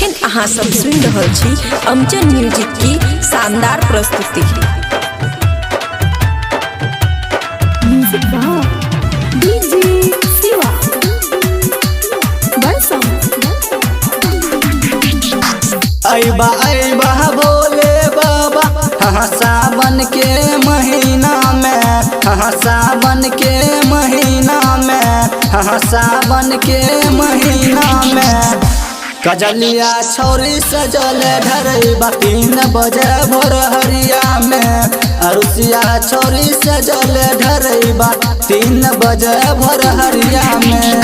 एखन अहाँ सब सुनि रहल छी अमजद म्यूजिक की शानदार प्रस्तुति। अइबा अइबा भोले बाबा हाँ सावन के महीना में, हाँ सावन के महीना में, हाँ सावन के महीना में कजलिया छोरी सजल ढरैबा 3 बजे भोर हरिया में। अरुसिया छोरी सजल ढरैबा 3 बजे भोर हरिया में।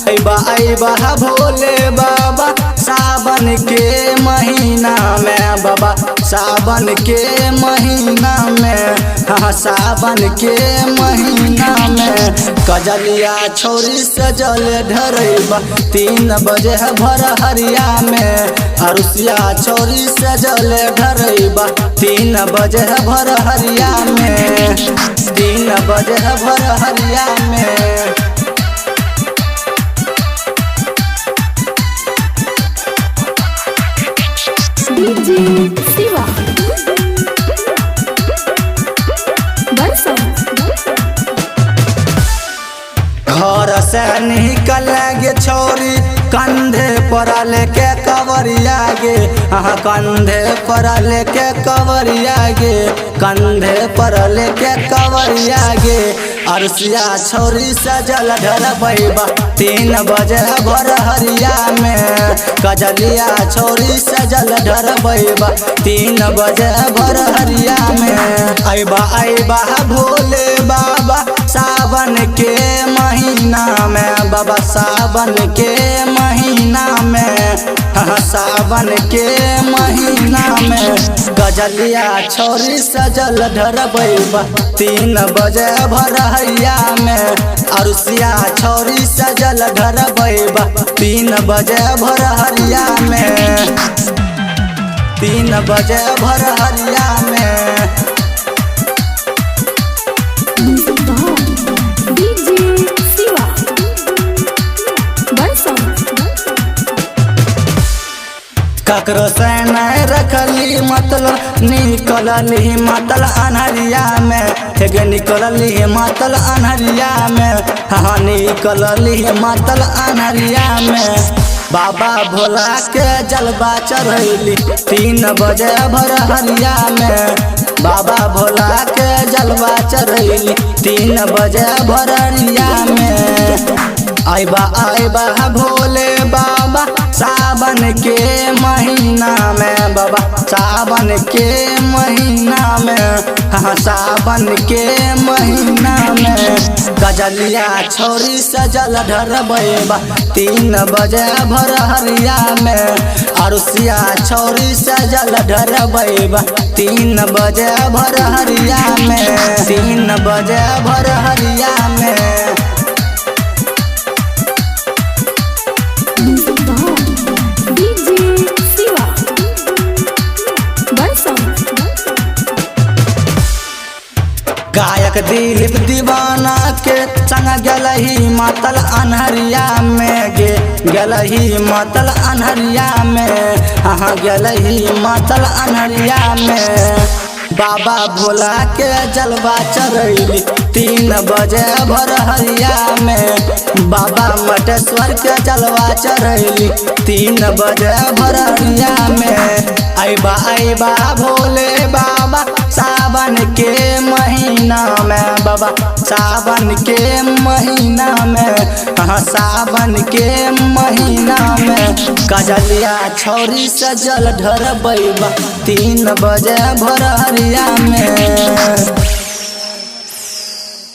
अइबा अइबा भोले बाबा सावन के महीना में, बाबा सावन के महीना में, हाँ सावन के महीना में कजलिया छोरी सजल ढरैबा 3 बजे भर हरिया में। अरुसिया छोरी सजल ढरैबा 3 बजे भर हरिया में, 3 बजे भर हरिया में। शिवा घर से निकल गे छोरी कंधे पर लेके कवरिया गे, हाँ कंधे पर लेके कवरिया गे, कंधे पर लेके कवरिया गे। अरुसिया छोरी सजल ढरबैबा 3 बजे भर हरिया में। कजलिया छोरी सजल ढरबैबा 3 बजे भर हरिया में। अइबा अइबा भोले बाबा सावन के महीना में, बाबा सावन के महीना में, हाँ सावन के महीना में गजलिया छोरी सजल ढरबैबा 3 बजे भर हरिया में। अरुसिया छोरी सजल ढरबैबा 3 बजे भर हरिया में, 3 बजे भर हरिया में। ककरो से नहीं रखली मतलब निकलली मतल अनहरिया में, निकलली मतल अनहरिया में, हाँ निकलली मतल अनहरिया में। बाबा भोला के जलवा चढ़ैली 3 बजे भर हरिया में। बाबा भोला के जलवा चढ़ैली 3 बजे भर हरिया में। अइबा अइबा भोले बाबा सावन के महीना में, बाबा सावन के महीना में, हाँ सावन के महीना में गजलिया छोरी सजल ढरबैबा 3 बजे भर हरिया में। अरुसिया छोरी सजल ढरबैबा 3 बजे भर हरिया में, 3 बजे भर हरिया में। गायक दिलीप दीवाना के संग गलही मतल अनहरिया में गे, गलही मतल अनहरिया में, हाँ गलही मतल अनहरिया में। बाबा भोला के जलवा चढ़ैली 3 बजे भर हरिया में। बाबा मटेश्वर के जलवा चढ़ैली 3 बजे भर हरिया में। अइबा अइबा भोले बाबा सावन के महीना में, बाबा सावन के महीना में, हाँ सावन के महीना में कजलिया छोरी सजल ढरबैबा 3 बजे भर हरिया में।